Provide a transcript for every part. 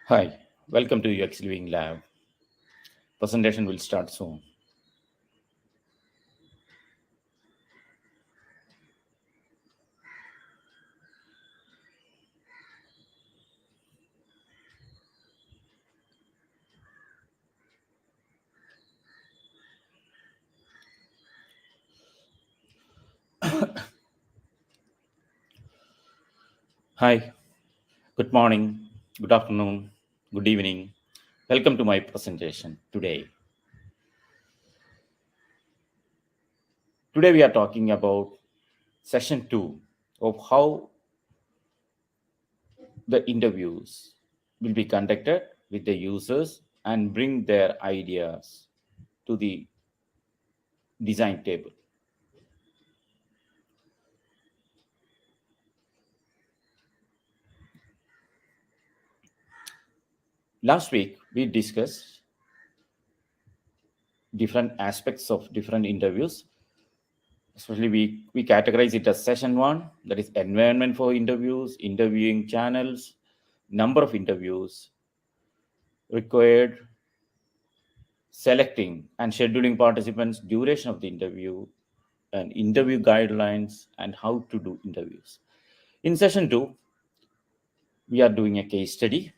Hi, welcome to Uxlivinglab. Presentation will start soon. Hi, good morning, good afternoon, good evening. Welcome to my presentation today. Today we are talking about session 2 of how the interviews will be conducted with the users and bring their ideas to the design table. Last week we discussed different aspects of different interviews. Especially we categorize it as session 1, that is environment for interviews, interviewing channels, number of interviews required, selecting and scheduling participants, duration of the interview, and interview guidelines, and how to do interviews. In session 2, we are doing a case study.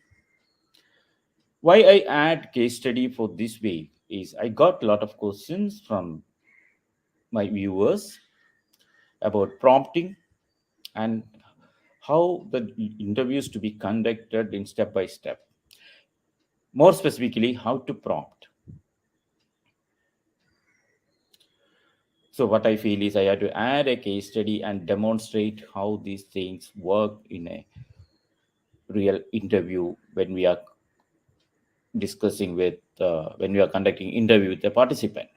Why I add case study for this week is I got a lot of questions from my viewers about prompting and how the interviews to be conducted in step by step. More specifically, how to prompt. So what I feel is I have to add a case study and demonstrate how these things work in a real interview when we are discussing with when we are conducting interview with the participant.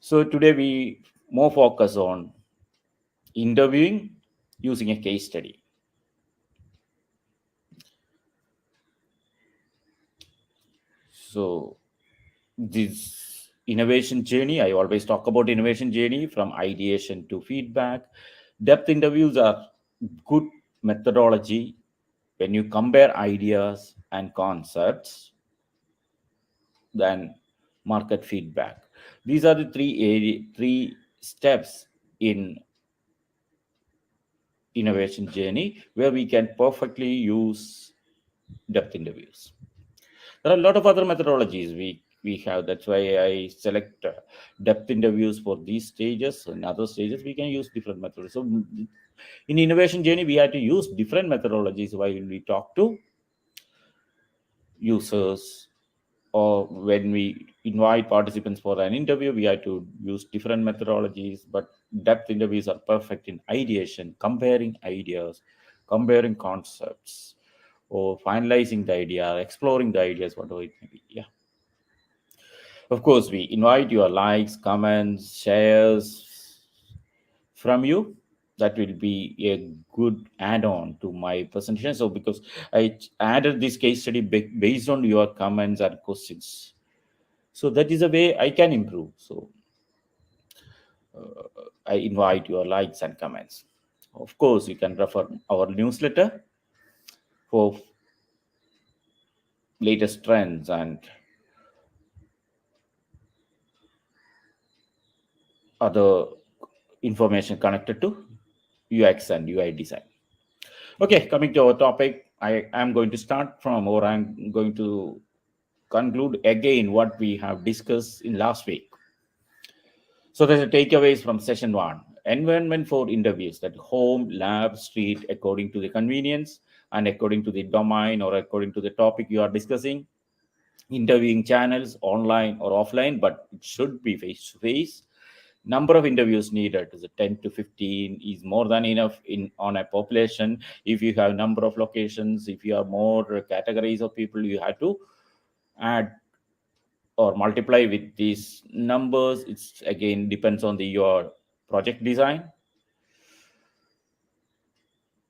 So today we more focus on interviewing using a case study. So this innovation journey, I always talk about innovation journey from ideation to feedback. Depth interviews are good methodology when you compare ideas and concepts than market feedback. These are the three steps in innovation journey where we can perfectly use depth interviews. There are a lot of other methodologies we have. That's why I select depth interviews for these stages. In other stages, we can use different methods. So in innovation journey, we have to use different methodologies while we talk to users, or when we invite participants for an interview, we have to use different methodologies. But depth interviews are perfect in ideation, comparing ideas, comparing concepts, or finalizing the idea, exploring the ideas, whatever it may be. Yeah. Of course, we invite your likes, comments, shares from you. That will be a good add-on to my presentation. So because I added this case study based on your comments and questions. So that is a way I can improve. So I invite your likes and comments. Of course, you can refer our newsletter for latest trends and other information connected to UX and UI design. Okay, coming to our topic, I am going to start from, or I'm going to conclude again what we have discussed in last week. So there's a takeaways from session 1. Environment for interviews, that home, lab, street, according to the convenience and according to the domain or according to the topic you are discussing. Interviewing channels, online or offline, but it should be face to face. Number of interviews needed is 10 to 15 is more than enough in on a population. If you have number of locations, if you have more categories of people, you have to add or multiply with these numbers. It's again depends on the your project design.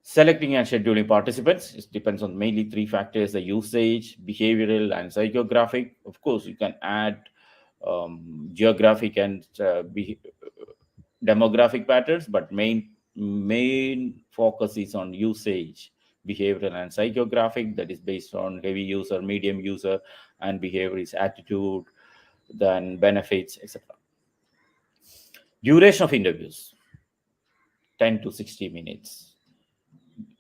Selecting and scheduling participants, it depends on mainly three factors: the usage, behavioral, and psychographic. Of course, you can add geographic and demographic patterns, but main focus is on usage, behavioral and psychographic, that is based on heavy user, medium user, and behavior is attitude, then benefits, etc. Duration of interviews 10 to 60 minutes.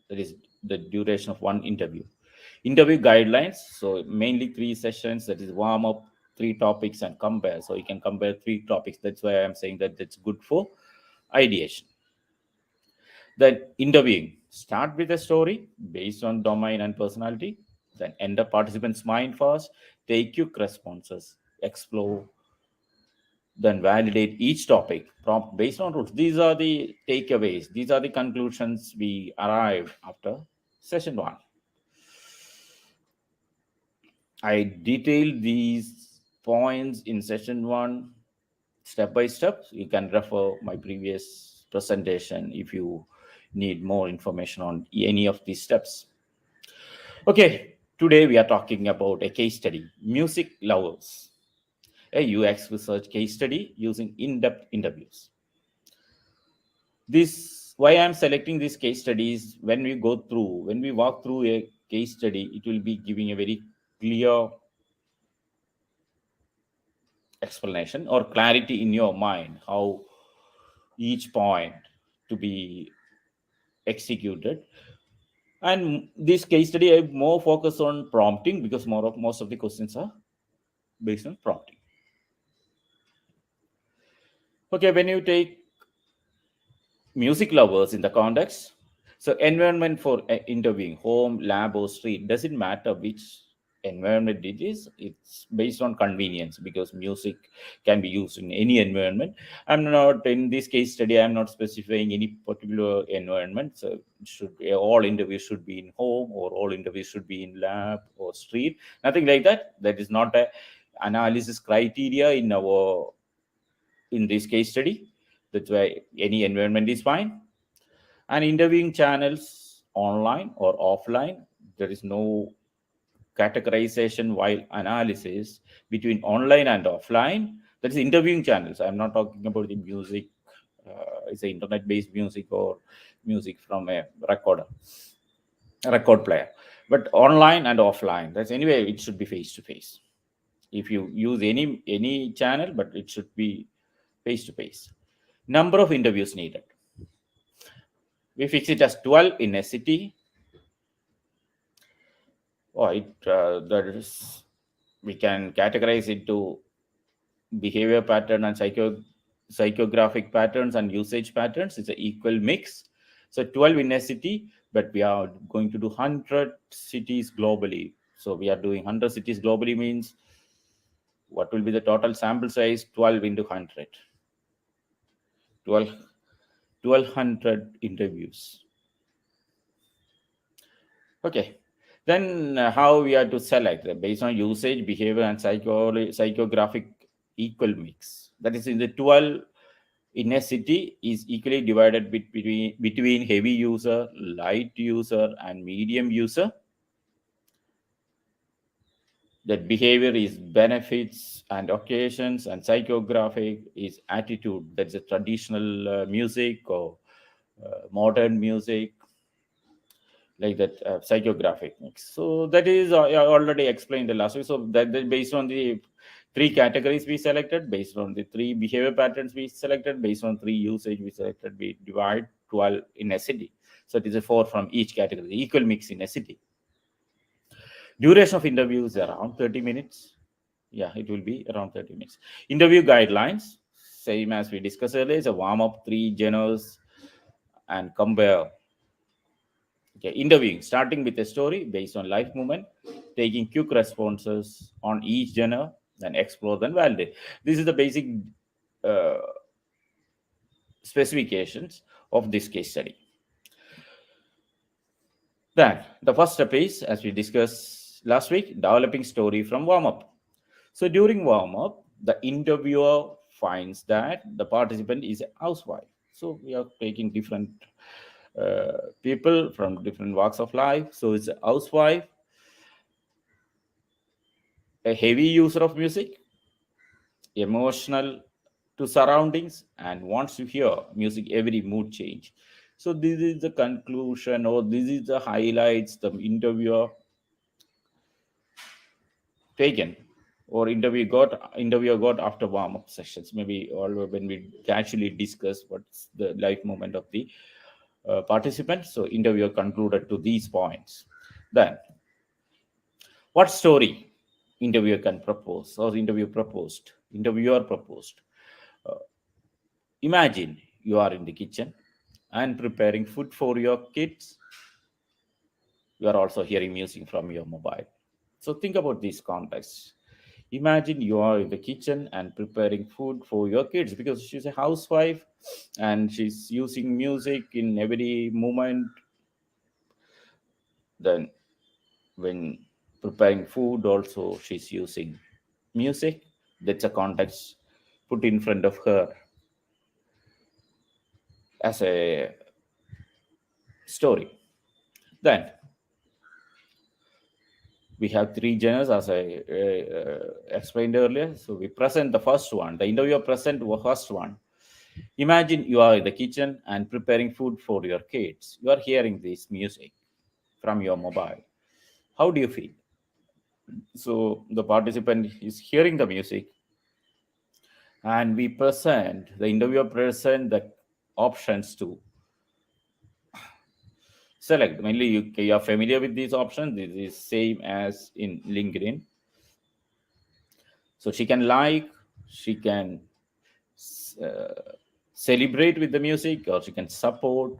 That is the duration of one interview. Interview guidelines, so mainly three sessions, that is warm up, three topics, and compare. So you can compare three topics. That's why I'm saying that that's good for ideation. Then interviewing, start with a story based on domain and personality, then enter participants' mind first, take quick responses, explore, then validate each topic, prompt based on rules. These are the takeaways. These are the conclusions we arrive after session one. I detailed these points in session one step by step. You can refer my previous presentation if you need more information on any of these steps. Okay, today we are talking about a case study, music lovers, a UX research case study using in-depth interviews. This why I'm selecting these case studies. When we walk through a case study, it will be giving a very clear explanation or clarity in your mind how each point to be executed. And this case study I more focus on prompting because most of the questions are based on prompting. Okay, when you take music lovers in the context, so environment for interviewing, home, lab, or street, doesn't matter which environment it is. It's based on convenience because music can be used in any environment. I'm not in this case study, I'm not specifying any particular environment. So all interviews should be in home or all interviews should be in lab or street, nothing like that. That is not a analysis criteria in this case study. That's why any environment is fine. And interviewing channels, online or offline, there is no categorization while analysis between online and offline. That is interviewing channels. I'm not talking about the music. It's a internet-based music or music from a record player. But online and offline, that's anyway. It should be face to face. If you use any channel, but it should be face to face. Number of interviews needed. We fix it as 12 in a city. That is, we can categorize it to behavior pattern and psychographic patterns and usage patterns. It's an equal mix. So 12 in a city, but we are going to do 100 cities globally. So we are doing 100 cities globally means what will be the total sample size? 12 into 100. 1200 interviews. Okay. Then how we are to select based on usage, behavior, and psychographic equal mix. That is in the 12 in a city is equally divided between heavy user, light user, and medium user. That behavior is benefits and occasions, and psychographic is attitude. That's a traditional music or modern music, like that psychographic mix. So that is I already explained the last week. So that based on the three categories we selected, based on the three behavior patterns we selected, based on three usage we selected, we divide 12 in a city. So it is a 4 from each category, equal mix in a city. Duration of interviews around 30 minutes. Yeah, it will be around 30 minutes. Interview guidelines, same as we discussed earlier, is a warm up, 3 genres, and compare. Okay, interviewing, starting with a story based on life moment, taking quick responses on each genre, then explore, then validate. This is the basic uh, specifications of this case study. Then the first step is, as we discussed last week, developing story from warm up. So during warm up, the interviewer finds that the participant is a housewife. So we are taking different people from different walks of life. So it's a housewife, a heavy user of music, emotional to surroundings, and wants to hear music every mood change. So this is the conclusion, or this is the highlights the interviewer taken, or interviewer got after warm-up sessions, maybe, or when we casually discuss what's the life moment of the participant. So interviewer concluded to these points. Then what story interviewer can propose, or interviewer proposed. uh, Imagine you are in the kitchen and preparing food for your kids. You are also hearing music from your mobile. So think about this context. Imagine you are in the kitchen and preparing food for your kids, because she's a housewife and she's using music in every moment. Then when preparing food also she's using music. That's a context put in front of her as a story. Then we have three genres, as I explained earlier. So we present the first one. The interviewer present the first one. Imagine you are in the kitchen and preparing food for your kids. You are hearing this music from your mobile. How do you feel? So the participant is hearing the music, and we present the interviewer present the options to select. Mainly, you are familiar with these options. This is same as in LinkedIn. So she can like, she can uh, celebrate with the music, or she can support,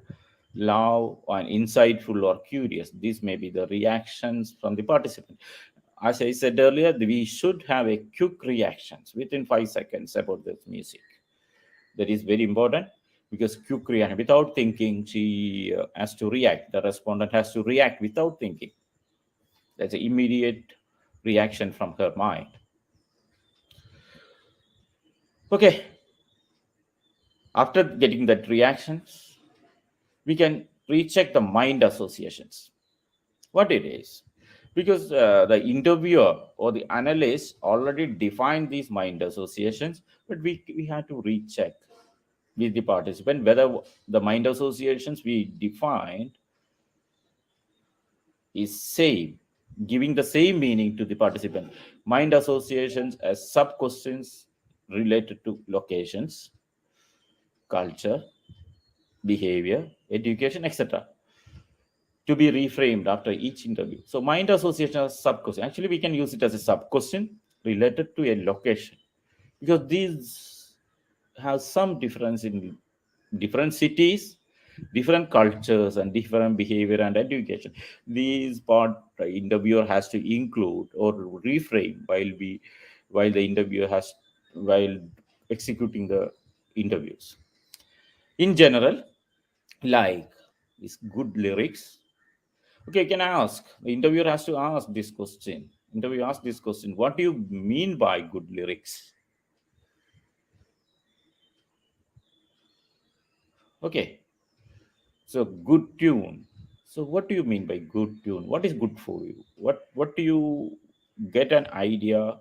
love, and insightful or curious. These may be the reactions from the participant. As I said earlier, we should have a quick reactions within 5 seconds about this music. That is very important, because quick reaction without thinking, she has to react. The respondent has to react without thinking. That's an immediate reaction from her mind. Okay, after getting that reactions, we can recheck the mind associations, what it is, because the interviewer or the analyst already defined these mind associations, but we have to recheck with the participant whether the mind associations we defined is same, giving the same meaning to the participant. Mind associations as sub questions related to locations, culture, behavior, education, etc., to be reframed after each interview. So mind association as sub question. Actually, we can use it as a sub question related to a location, because these have some difference in different cities, different cultures, and different behavior and education. These part the interviewer has to include or reframe while the interviewer has while executing the interviews. In general, like, is good lyrics. Okay, can I ask? The interviewer has to ask this question. Interviewer ask this question. What do you mean by good lyrics? Okay, so good tune. So what do you mean by good tune? What is good for you? What do you get an idea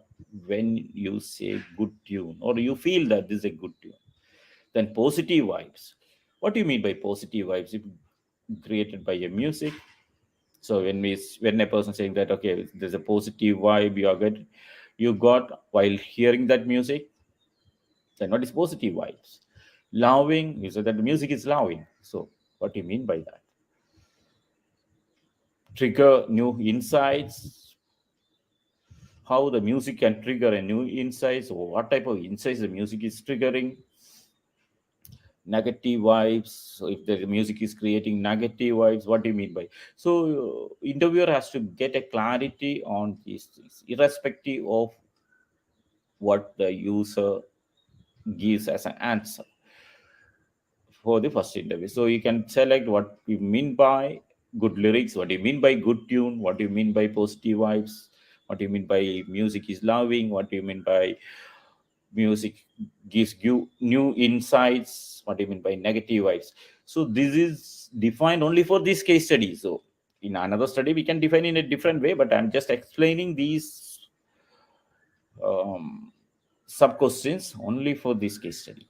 when you say good tune, or you feel that this is a good tune? Then positive vibes. What do you mean by positive vibes? If created by a music. So when a person saying that, okay, there's a positive vibe you got while hearing that music, then what is positive vibes? Loving, you said that the music is loving. So what do you mean by that? Trigger new insights. How the music can trigger a new insights, or what type of insights the music is triggering. Negative vibes. So if the music is creating negative vibes, what do you mean by? So interviewer has to get a clarity on these things, irrespective of what the user gives as an answer for the first interview. So you can select what you mean by good lyrics, what do you mean by good tune, what do you mean by positive vibes, what do you mean by music is loving, what do you mean by music gives you new insights, what do you mean by negative vibes. So this is defined only for this case study. So in another study we can define in a different way, but I'm just explaining these um, sub questions only for this case study.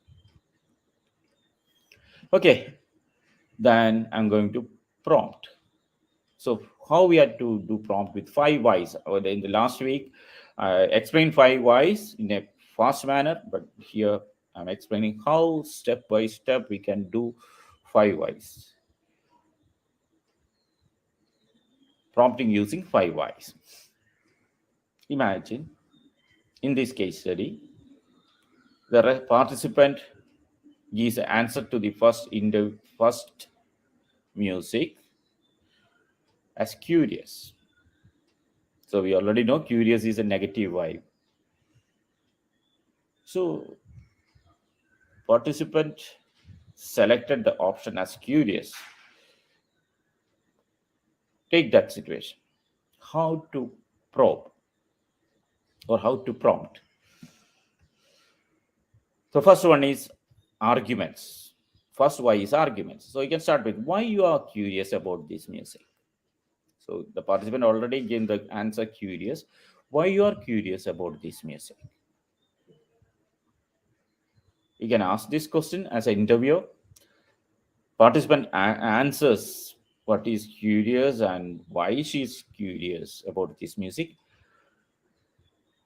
Okay, Then I'm going to prompt. So how we had to do prompt with 5 whys? In the last week, I explained 5 whys in a fast manner, but here I'm explaining how step by step we can do 5 whys. Prompting using 5 whys. Imagine in this case study, the participant gives an answer to the first music as curious. So we already know curious is a negative vibe. So participant selected the option as curious. Take that situation. How to probe or how to prompt. So first one is arguments. First why is arguments. So you can start with why you are curious about this music. So the participant already gave the answer curious. Why you are curious about this music? You can ask this question as an interviewer. Participant answers what is curious and why she is curious about this music.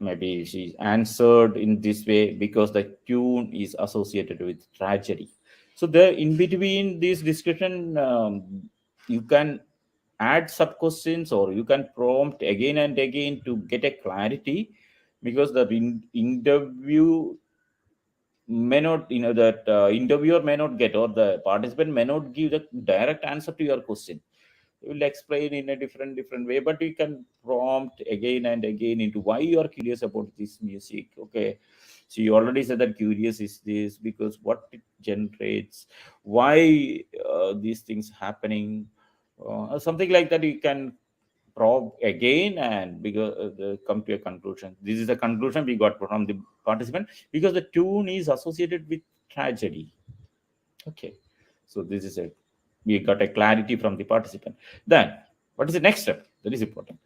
Maybe she answered in this way because the tune is associated with tragedy. So there, in between this discussion, you can add sub questions or you can prompt again and again to get a clarity, because the interview may not, that interviewer may not get, or the participant may not give the direct answer to your question. You will explain in a different way, but you can prompt again and again into why you are curious about this music. Okay, so you already said that curious is this because what it generates, why these things happening, something like that. You can probe again and because come to a conclusion. This is the conclusion we got from the participant because the tune is associated with tragedy. Okay, so this is a, we got a clarity from the participant. Then what is the next step? That is important.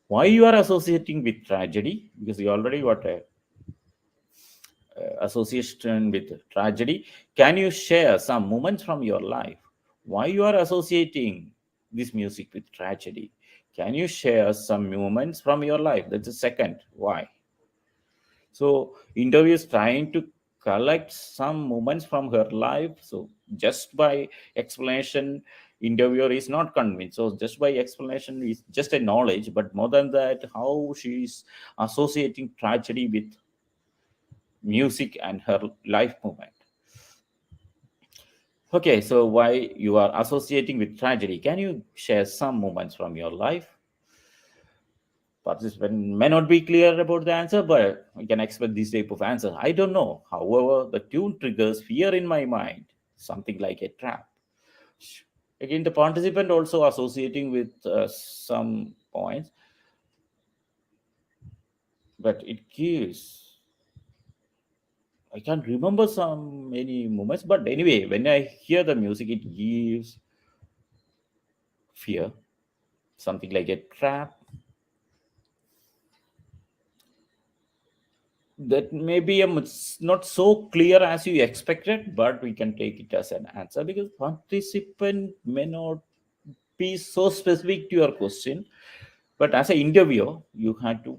Why you are associating with tragedy? Because you already got a association with tragedy. Can you share some moments from your life? Why you are associating this music with tragedy? Can you share some moments from your life? That's the second why. So interview is trying to collect some moments from her life. So just by explanation, interviewer is not convinced. So just by explanation is just a knowledge, but more than that, how she is associating tragedy with music and her life moment. Okay, so why you are associating with tragedy? Can you share some moments from your life? Participant may not be clear about the answer, but we can expect this type of answer. I don't know. However, the tune triggers fear in my mind, something like a trap. Again, the participant also associating with some points, but it gives. I can't remember some many moments, but anyway, when I hear the music, it gives fear, something like a trap. That may be not so clear as you expected, but we can take it as an answer because participant may not be so specific to your question. But as an interviewer, you had to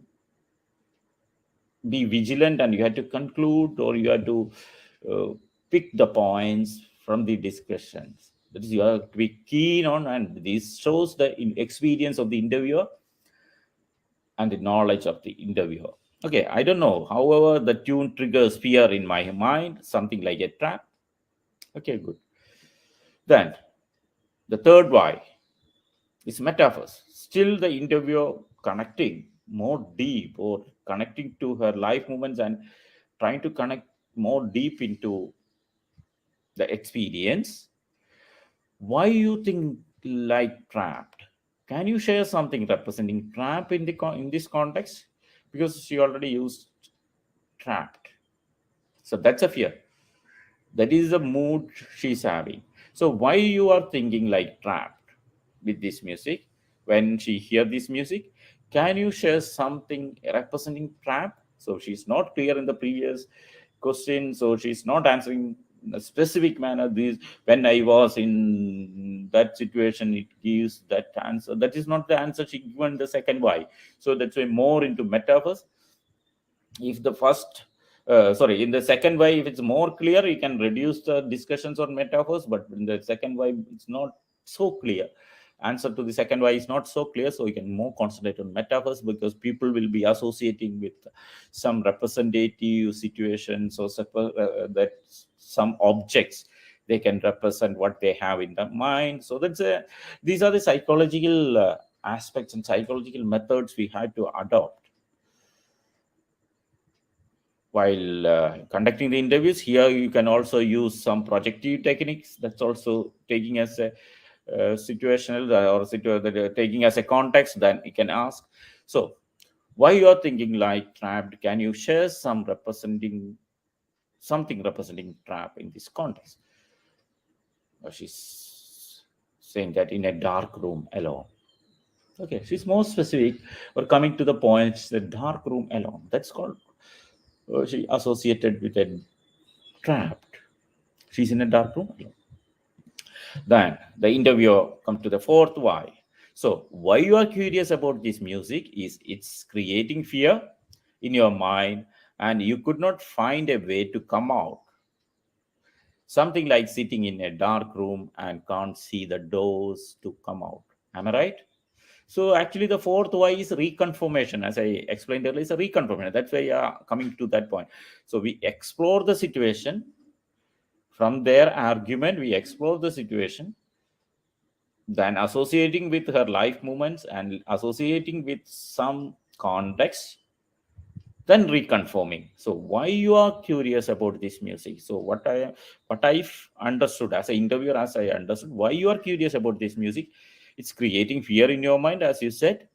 be vigilant and you had to conclude, or you had to uh, pick the points from the discussions. That is, you have to be keen on, and this shows the experience of the interviewer and the knowledge of the interviewer. Okay, I don't know. However, the tune triggers fear in my mind, something like a trap. Okay, good. Then the third why is metaphors. Still, the interviewer connecting more deep or connecting to her life moments and trying to connect more deep into the experience. Why you think like trapped? Can you share something representing trap in the in this context? Because she already used trapped. So that's a fear. That is the mood she's having. So why you are thinking like trapped with this music when she hear this music? Can you share something representing trap? So she's not clear in the previous question, so she's not answering in a specific manner. This, when I was in that situation, it gives that answer. That is not the answer she given the second why. So that's why more into metaphors. If the first sorry, in the second why, if it's more clear, you can reduce the discussions on metaphors, but in the second why it's not so clear. Answer to the second why is not so clear, so you can more concentrate on metaphors, because people will be associating with some representative situations, or that some objects, they can represent what they have in the mind. So that's a, these are the psychological aspects and psychological methods we had to adopt while conducting the interviews. Here you can also use some projective techniques. That's also taking as a situational taking as a context. Then you can ask, so why you are thinking like trapped? Can you share some representing something representing trap in this context? She's saying that in a dark room alone. Okay, she's more specific, or coming to the point, the dark room alone. That's called she associated with a trapped. She's in a dark room alone. Then the interviewer comes to the fourth why. So why you are curious about this music is it's creating fear in your mind, and you could not find a way to come out. Something like sitting in a dark room and can't see the doors to come out. Am I right? So actually, the fourth why is reconfirmation. As I explained earlier, it's a reconfirmation. That's why coming to that point. So we explore the situation. From their argument, we explore the situation, then associating with her life moments and associating with some context, then reconfirming. So why you are curious about this music? So what I understood as an interviewer, as I understood, why you are curious about this music, it's creating fear in your mind, as you said,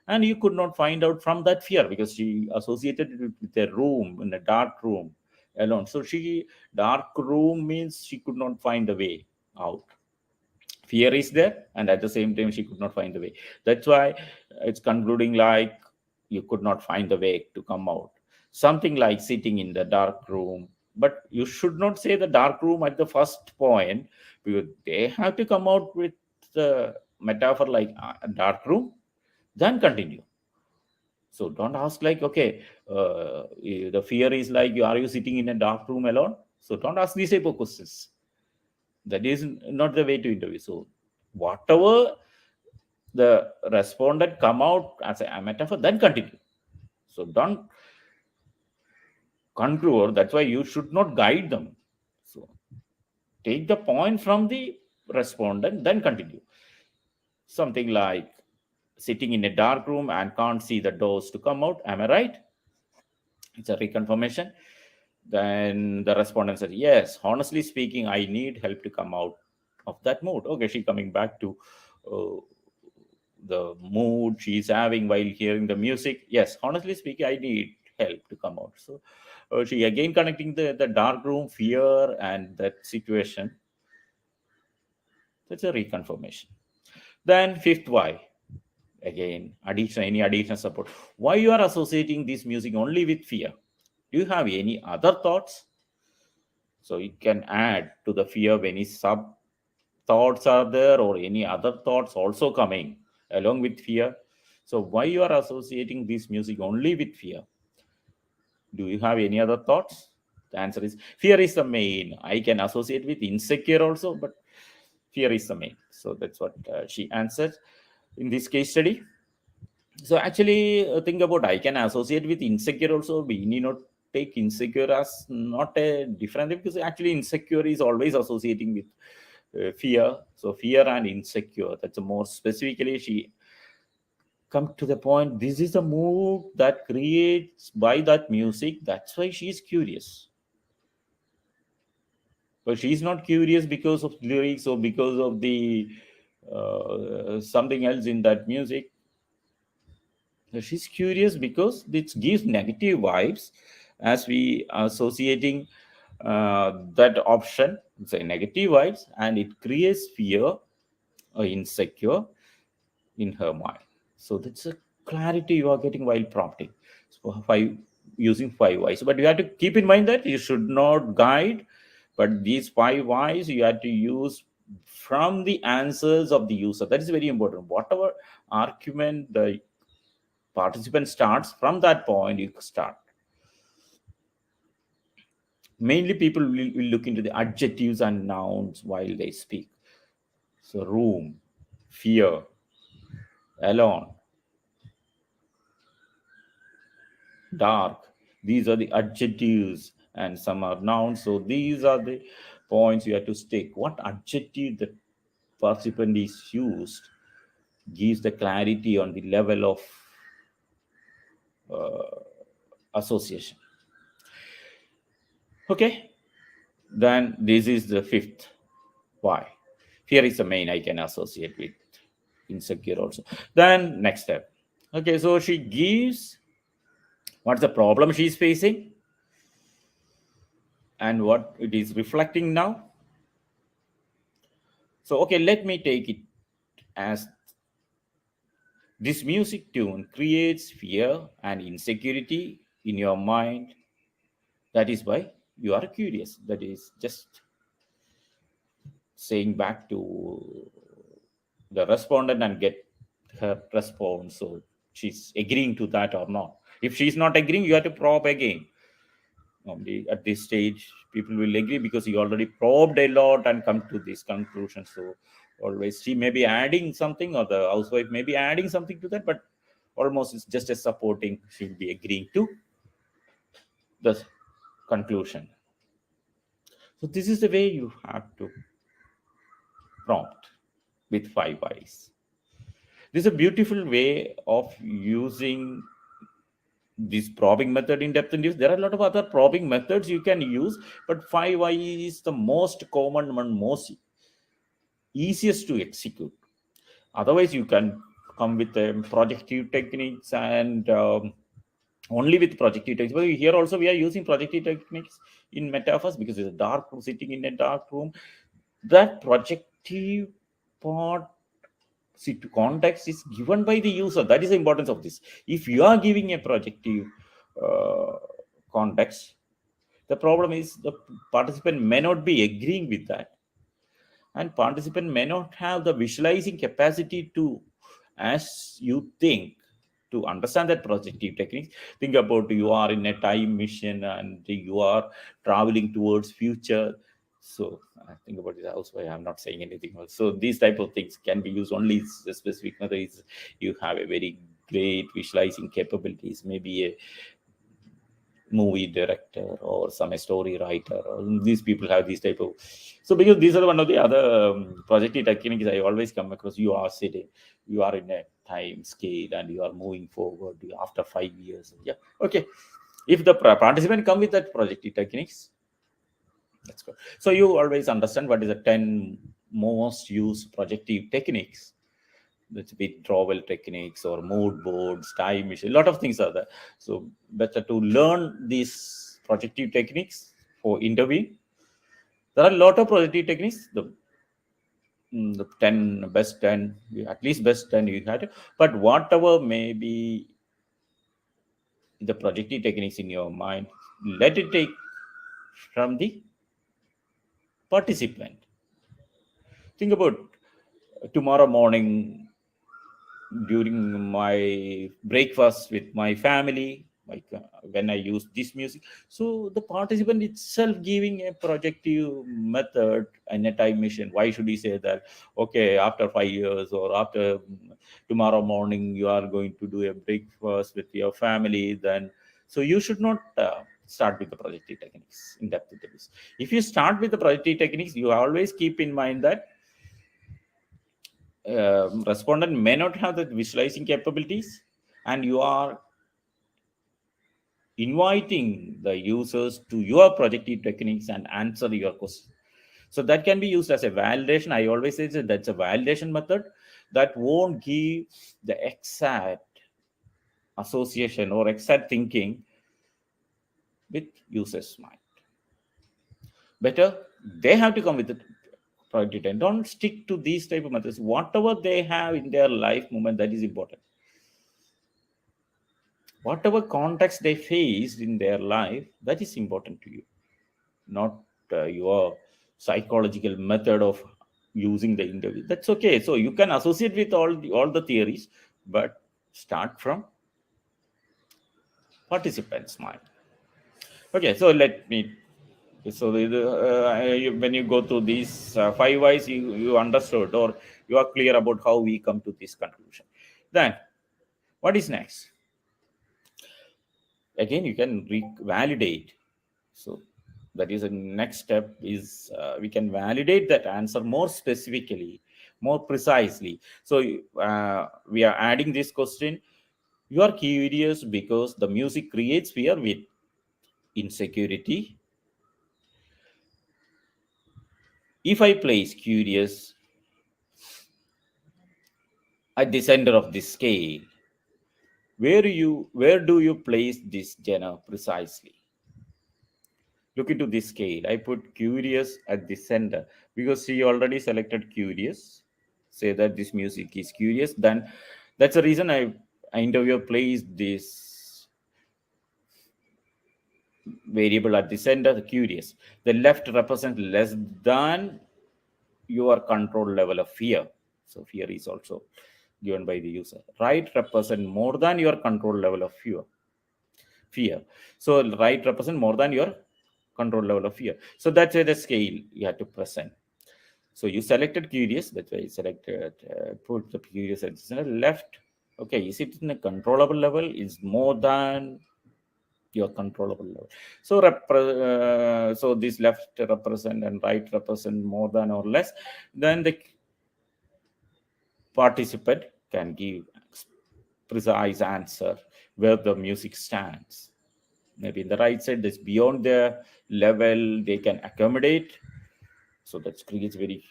and you could not find out from that fear, because she associated it with a room, in a dark room alone. So she, dark room means she could not find the way out. Fear is there, and at the same time she could not find the way. That's why it's concluding like you could not find the way to come out. Something like sitting in the dark room, but you should not say the dark room at the first point, because they have to come out with the metaphor like a dark room, then continue. So don't ask like, okay, the fear is like, are you sitting in a dark room alone? So don't ask these type of questions. That is not the way to interview. So whatever the respondent come out as a metaphor, then continue. So don't conclude. That's why you should not guide them. So take the point from the respondent, then continue. Something like sitting in a dark room and can't see the doors to come out. Am I right? It's a reconfirmation. Then the respondent said, yes, honestly speaking, I need help to come out of that mood. Okay, she coming back to uh, the mood she's having while hearing the music. Yes, honestly speaking, I need help to come out. So she again connecting the dark room, fear, and that situation. That's a reconfirmation. Then fifth why. Again, any additional support. Why you are associating this music only with fear? Do you have any other thoughts? So you can add to the fear any sub thoughts are there, or any other thoughts also coming along with fear. So why you are associating this music only with fear? Do you have any other thoughts? The answer is fear is the main. I can associate with insecure also, but fear is the main. So that's what she answered in this case study. So actually, think about, I can associate with insecure also. We need not take insecure as not a different thing, because actually insecure is always associating with fear. So fear and insecure. That's a more specifically she come to the point. This is the mood that creates by that music. That's why she's curious. But she's not curious because of lyrics or because of the something else in that music. She's curious because it gives negative vibes, as we are associating that option, say negative vibes, and it creates fear or insecure in her mind. So that's a clarity you are getting while prompting. So five, using five whys, but you have to keep in mind that you should not guide, But these 5 whys you have to use from the answers of the user. That is very important. Whatever argument the participant starts, from that point you start. Mainly people will look into the adjectives and nouns while they speak. So room, fear, alone, dark, these are the adjectives, and some are nouns. So these are the points you have to stick. What adjective the participant is used gives the clarity on the level of association. Okay, then this is the fifth why. Fear is the main I can associate with insecure also. Then next step. Okay, so she gives what's the problem she's facing and what it is reflecting now. So okay, let me take it as this music tune creates fear and insecurity in your mind. That is why you are curious. That is just saying back to the respondent and get her response. So she's agreeing to that or not. If she's not agreeing, you have to probe again. Normally at this stage, people will agree because you already probed a lot and come to this conclusion. So always she may be adding something, or the housewife may be adding something to that, but almost it's just a supporting. She'll be agreeing to the conclusion. So this is the way you have to prompt with 5 whys. This is a beautiful way of using this probing method in depth and use. There are a lot of other probing methods you can use, but 5 why is the most common one, most easiest to execute. Otherwise you can come with projective techniques and only with projective techniques. But here also we are using projective techniques in metaphors because it's a dark room, sitting in a dark room. That projective part, see, to context is given by the user. That is the importance of this. If you are giving a projective context, the problem is the participant may not be agreeing with that, and participant may not have the visualizing capacity to, as you think, to understand that projective techniques. Think about, you are in a time machine and you are traveling towards future. So I think about it also, I'm not saying anything else. So these type of things can be used only the specific method is you have a very great visualizing capabilities, maybe a movie director or some story writer. These people have these type of. So because these are one of the other projective techniques I always come across. You are sitting, you are in a time scale and you are moving forward after 5 years. Yeah, okay. If the participant come with that projective techniques, that's good. So you always understand what is the 10 most used projective techniques. That's be DoWell techniques or mood boards, time machine. A lot of things are there. So better to learn these projective techniques for interview. There are a lot of projective techniques. The 10 best 10, at least best 10 you had. But whatever may be the projective techniques in your mind, let it take from the participant. Think about tomorrow morning during my breakfast with my family, like when I use this music. So the participant itself giving a projective method and a time machine. Why should he say that? Okay, after 5 years or after tomorrow morning, you are going to do a breakfast with your family. Then, so you should not start with the projective techniques in depth interviews. If you start with the projective techniques, you always keep in mind that respondent may not have the visualizing capabilities, and you are inviting the users to your projective techniques and answer your question. So that can be used as a validation. I always say that that's a validation method that won't give the exact association or exact thinking with users' mind. Better they have to come with the projective and don't stick to these type of methods. Whatever they have in their life moment, that is important. Whatever context they faced in their life, that is important to you, not your psychological method of using the interview. That's okay. So you can associate with all the theories, but start from participants' mind. Okay, so let me. So when you go through these five whys, you understood or you are clear about how we come to this conclusion. Then, what is next? Again, you can validate. So that is the next step is we can validate that answer more specifically, more precisely. So we are adding this question. You are curious because the music creates fear with insecurity. If I place curious at the center of this scale, where do you place this genre precisely? Look into this scale. I put curious at the center because she already selected curious. Say that this music is curious. Then that's the reason I interviewer placed this variable at the center, the curious. The left represent less than your control level of fear. So fear is also given by the user. Right represent more than your control level of fear. So right represent more than your control level of fear. So that's where the scale you have to present. So you selected curious, that's why you selected put the curious at the left. Okay, is it in a controllable level? Is more than your controllable level. So so this left represent and right represent more than or less. Then the participant can give precise answer where the music stands. Maybe in the right side, that's beyond the level they can accommodate. So that creates very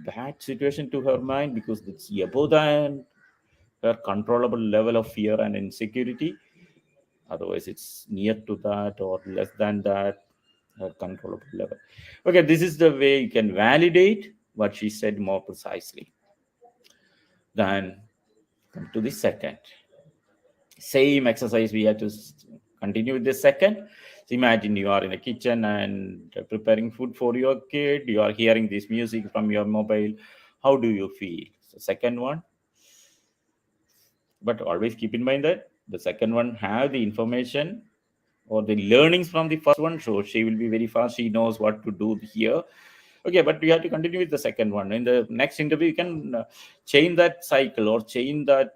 bad situation to her mind because it's above than her controllable level of fear and insecurity. Otherwise, it's near to that or less than that, her controllable level. Okay, this is the way you can validate what she said more precisely. Then come to the second. Same exercise we have to continue with the second. So imagine you are in a kitchen and preparing food for your kid. You are hearing this music from your mobile. How do you feel? So second one. But always keep in mind that the second one have the information or the learnings from the first one. So she will be very fast. She knows what to do here. Okay, but we have to continue with the second one. In the next interview, you can change that cycle or change that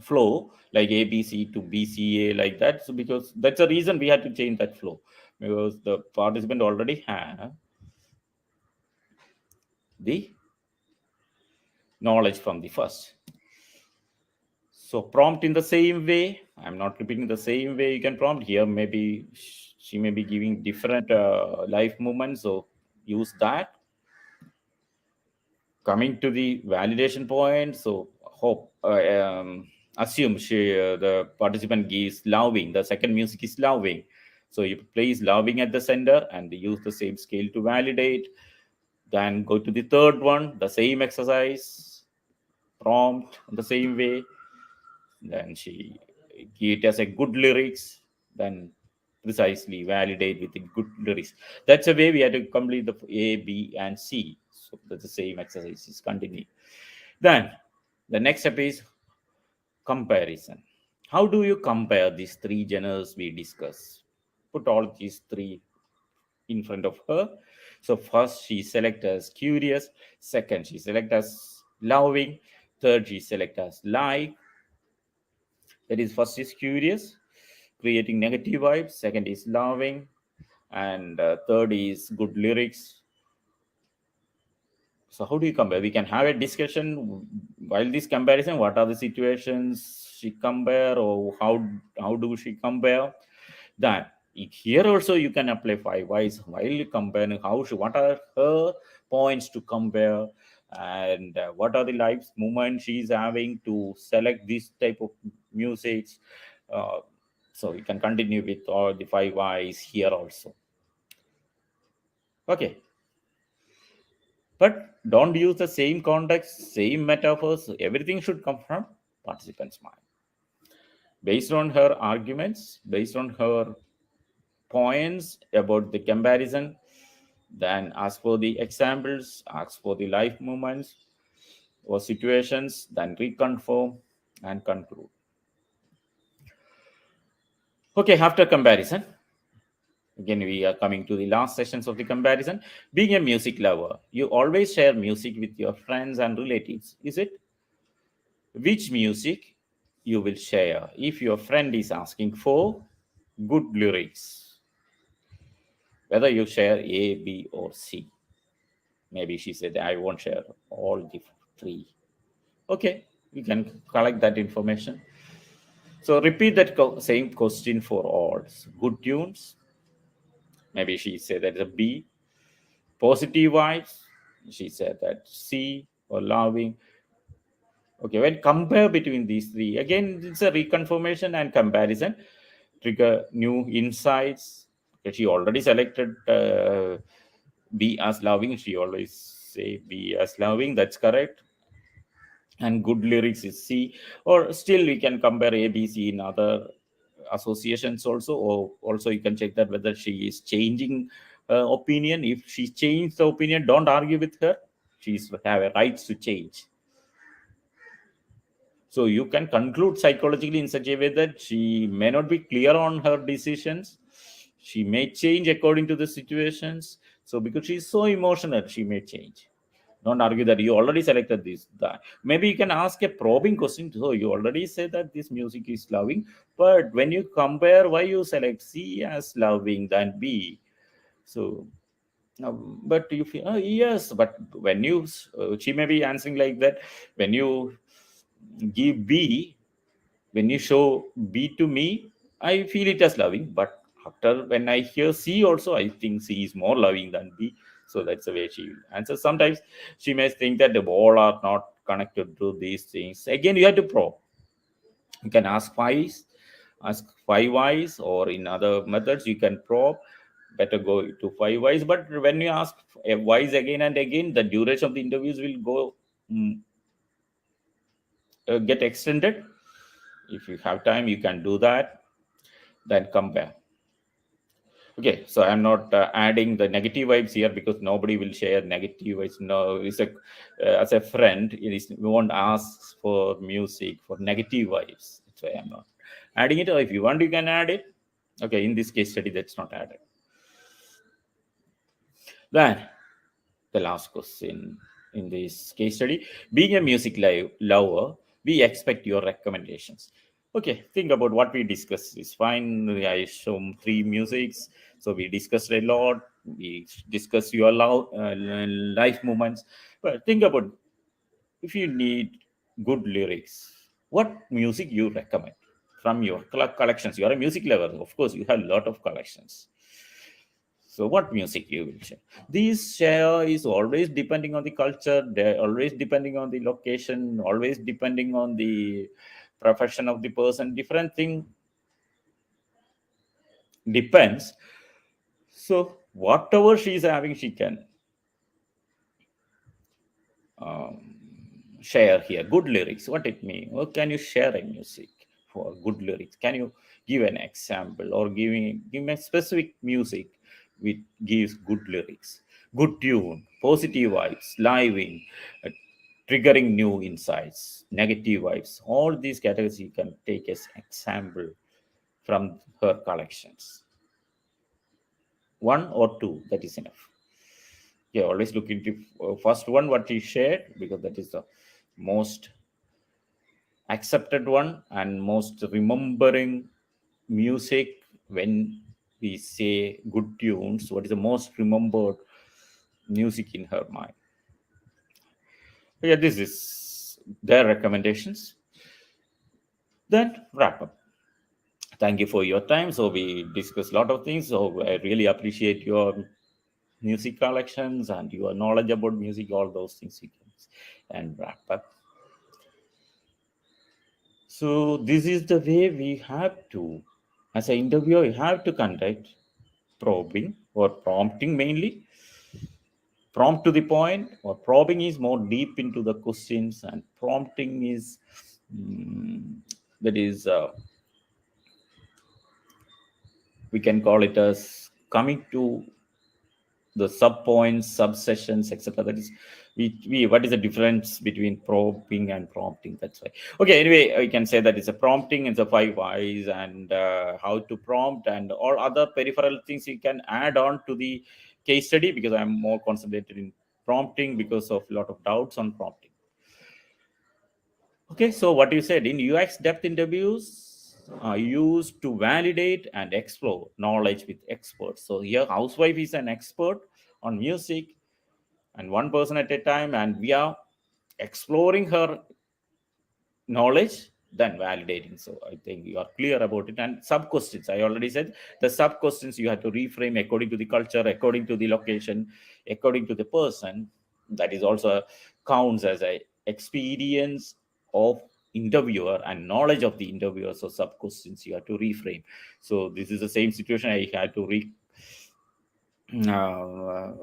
flow like ABC to BCA like that. So because that's the reason we had to change that flow because the participant already have the knowledge from the first. So prompt in the same way. I'm not repeating the same way you can prompt here. Maybe she may be giving different life movements. So use that. Coming to the validation point. So hope assume the participant gives loving. The second music is loving. So you place loving at the center and use the same scale to validate. Then go to the third one, the same exercise, prompt in the same way. Then she give it as a good lyrics. Then precisely validate with the good lyrics. That's the way we had to complete the A, B, and C. So that's the same exercise is continued. Then the next step is comparison. How do you compare these three genres we discuss? Put all these three in front of her. So first she select as curious, second she select as loving, third she select as like. That is first is curious, creating negative vibes, second is loving, and third is good lyrics. So how do you compare? We can have a discussion while this comparison. What are the situations she compare, or how do she compare? That here also you can apply five whys while comparing what are her points to compare, and what are the life movement she's having to select this type of music. Uh, so we can continue with all the five whys here also. Okay. But don't use the same context, same metaphors. Everything should come from participant's mind. Based on her arguments, based on her points about the comparison, then ask for the examples, ask for the life moments or situations, then reconfirm and conclude. Okay, after comparison, again, we are coming to the last sessions of the comparison. Being a music lover, you always share music with your friends and relatives, is it? Which music you will share if your friend is asking for good lyrics? Whether you share A, B, or C. Maybe she said, I won't share all the three. Okay, you can collect that information. So repeat that same question for all. Good tunes. Maybe she said that a B. Positive vibes. She said that C or loving. Okay, when compare between these three, again, it's a reconfirmation and comparison. Trigger new insights. Okay, she already selected B as loving. She always say B as loving. That's correct. And good lyrics is C. Or still we can compare A, B, C in other associations also. Or also you can check that whether she is changing opinion. If she changed the opinion, don't argue with her. She's have a right to change. So you can conclude psychologically in such a way that she may not be clear on her decisions. She may change according to the situations. So because she's so emotional, she may change. Don't argue that you already selected this. That. Maybe you can ask a probing question. So you already say that this music is loving, but when you compare, why you select C as loving than B? So but you feel, oh, yes, but when you, she may be answering like that. When you give B, when you show B to me, I feel it as loving. But after when I hear C also, I think C is more loving than B. So that's the way she answers. Sometimes she may think that the all are not connected to these things. Again, you have to probe. You can ask five whys, or in other methods you can probe. Better go to five whys. But when you ask whys again and again, the duration of the interviews will go mm, get extended. If you have time, you can do that. Then compare. Okay, so I'm not adding the negative vibes here because nobody will share negative vibes. No, it's a as a friend, we won't ask for music for negative vibes. That's why I'm not adding it. Or if you want, you can add it. Okay, in this case study, that's not added. Then the last question in this case study: being a music lover, we expect your recommendations. Okay, think about what we discussed is fine. I show three musics, so we discussed a lot. We discussed your life moments, but think about if you need good lyrics, what music you recommend from your collections. You are a music lover, of course. You have a lot of collections. So what music you will share? These share is always depending on the culture. They're always depending on the location. Always depending on the profession of the person. Different thing depends. So whatever she is having, she can share here. Good lyrics. What it mean? Or can you share a music for good lyrics? Can you give an example or give me a specific music which gives good lyrics, good tune, positive vibes, living, uh, triggering new insights, negative vibes. All these categories you can take as example from her collections. One or two, that is enough. Yeah, always look into first one what he shared because that is the most accepted one and most remembering music. When we say good tunes, what is the most remembered music in her mind? Yeah, this is their recommendations. Then wrap up. Thank you for your time. So we discussed a lot of things. So I really appreciate your music collections and your knowledge about music, all those things you can, and wrap up. So this is the way we have to, as an interviewer, you have to conduct probing or prompting mainly. Prompt to the point, or probing is more deep into the questions, and prompting is that is we can call it as coming to the subpoints, subsessions, etc. That is, we what is the difference between probing and prompting? That's right. Okay. Anyway, I can say that it's a prompting and the 5 whys and how to prompt and all other peripheral things you can add on to the case study, because I'm more concentrated in prompting because of a lot of doubts on prompting. Okay, so what you said in UX depth interviews are used to validate and explore knowledge with experts. So here, housewife is an expert on music, and one person at a time, and we are exploring her knowledge, then validating. So I think you are clear about it. And sub questions, I already said the sub questions you have to reframe according to the culture, according to the location, according to the person. That is also counts as a experience of interviewer and knowledge of the interviewer. So sub questions you have to reframe. So this is the same situation. I had to uh,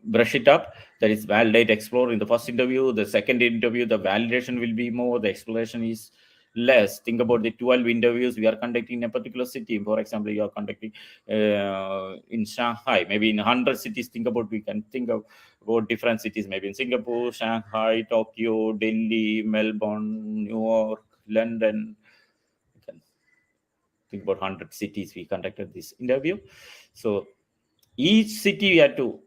brush it up. That is validate, explore in the first interview. The second interview, the validation will be more, the exploration is less. Think about the 12 interviews we are conducting in a particular city. For example, you are conducting in Shanghai, maybe in 100 cities. Think about, we can think of about different cities, maybe in Singapore, Shanghai, Tokyo, Delhi, Melbourne, New York, London. You can think about 100 cities we conducted this interview. So each city we had to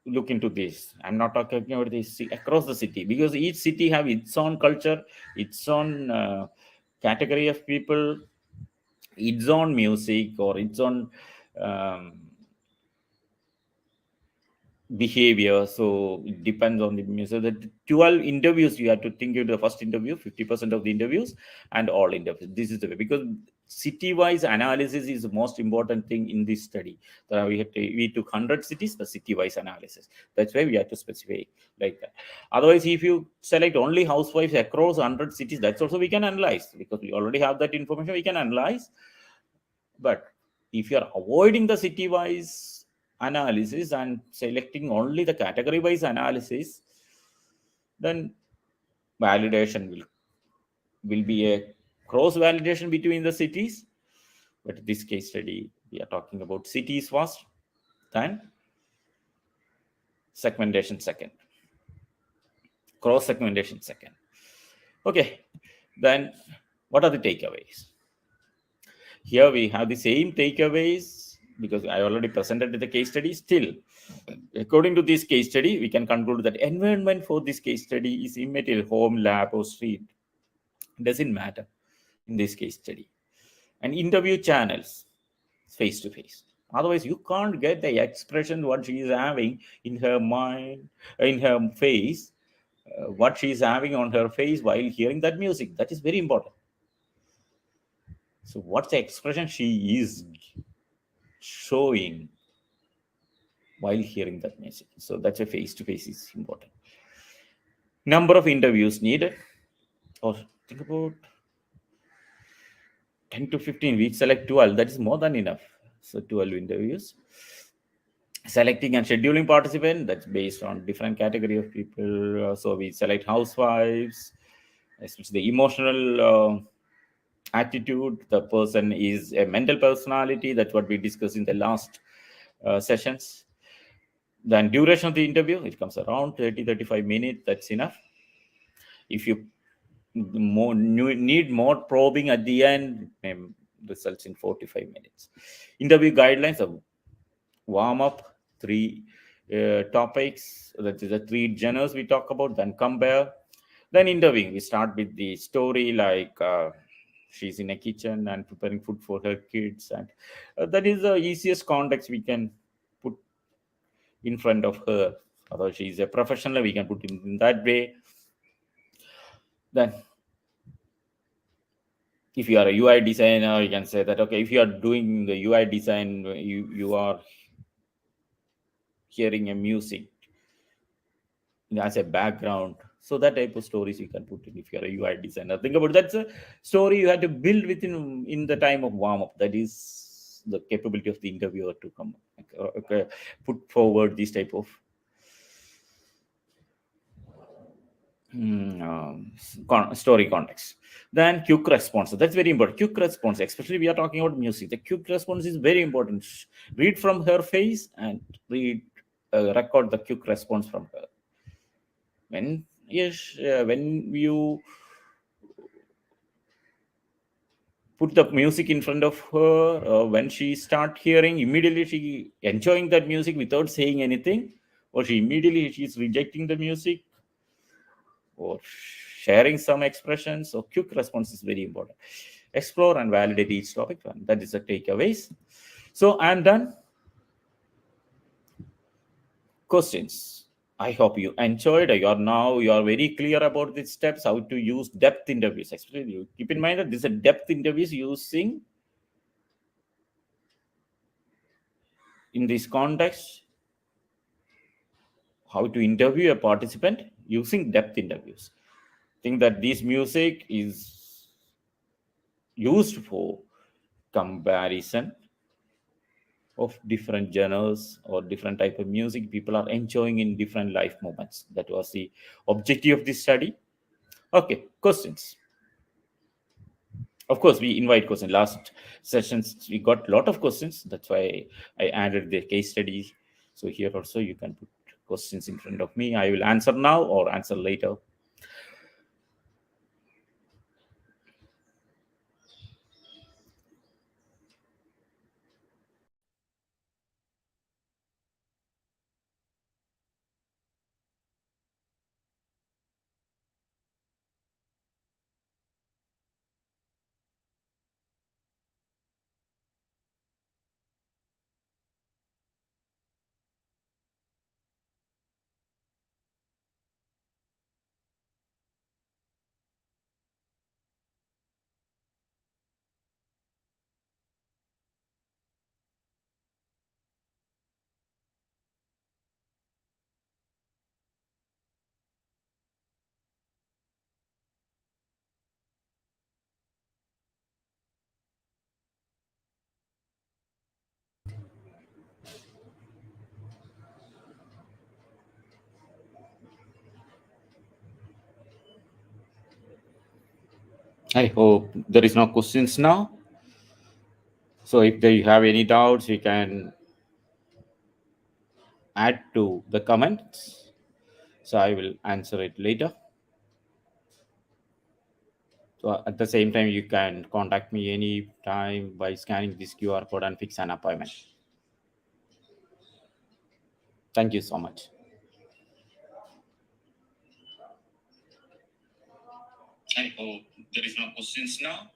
look into this. I'm not talking about this across the city, because each city have its own culture, its own category of people, its own music, or its own um, behavior. So it depends on the music. The 12 interviews you have to think of the first interview, 50% of the interviews, and all interviews. This is the way, because city-wise analysis is the most important thing in this study. We took 100 cities, the city-wise analysis. That's why we have to specify like that. Otherwise, if you select only housewives across 100 cities, that's also we can analyze, because we already have that information. We can analyze. But if you are avoiding the city wise analysis and selecting only the category wise analysis, then validation will be a cross validation between the cities. But this case study, we are talking about cities first, then segmentation second, cross segmentation second. Okay, then what are the takeaways? Here we have the same takeaways, because I already presented the case study. Still, according to this case study, we can conclude that environment for this case study is immaterial. Home, lab, or street doesn't matter in this case study. And interview channels, face to face. Otherwise, you can't get the expression what she is having in her mind, in her face, what she is having on her face while hearing that music. That is very important. So, what's the expression she is showing while hearing that music? So, that's a face to face is important. Number of interviews needed, or think about 10 to 15. We select 12. That is more than enough. So, 12 interviews. Selecting and scheduling participant, that's based on different category of people. So, we select housewives, especially the emotional attitude. The person is a mental personality. That's what we discussed in the last sessions. Then duration of the interview, it comes around 30-35 minutes. That's enough. If you need more probing at the end, results in 45 minutes. Interview guidelines of warm up, 3 topics. That is the 3 genres we talk about. Then compare. Then interviewing. We start with the story, like she's in a kitchen and preparing food for her kids, and that is the easiest context we can put in front of her. Although she's a professional, we can put it in that way. Then if you are a UI designer, you can say that, okay, if you are doing the UI design, you are hearing a music as a background. So that type of stories you can put in if you are a UI designer. Think about that's a story you have to build within in the time of warm up. That is the capability of the interviewer to come, put forward this type of story context. Then quick response. That's very important. Quick response, especially we are talking about music. The quick response is very important. Read from her face and record the quick response from her. When you put the music in front of her, when she start hearing, immediately she enjoying that music without saying anything, or she's rejecting the music or sharing some expressions. So quick response is very important. Explore and validate each topic. That is the takeaways. So I'm done. Questions. I hope you enjoyed. You are very clear about the steps how to use depth interviews. Especially you keep in mind that this is a depth interviews using in this context how to interview a participant using depth interviews. Think that this music is used for comparison of different genres or different type of music people are enjoying in different life moments. That was the objective of this study. Okay, questions. Of course, we invite questions. Last sessions we got a lot of questions. That's why I added the case study. So here also you can put questions in front of me. I will answer now or answer later. I hope there is no questions now. So if you have any doubts, you can add to the comments. So I will answer it later. So at the same time, you can contact me any time by scanning this QR code and fix an appointment. Thank you so much. I hope there is no questions now.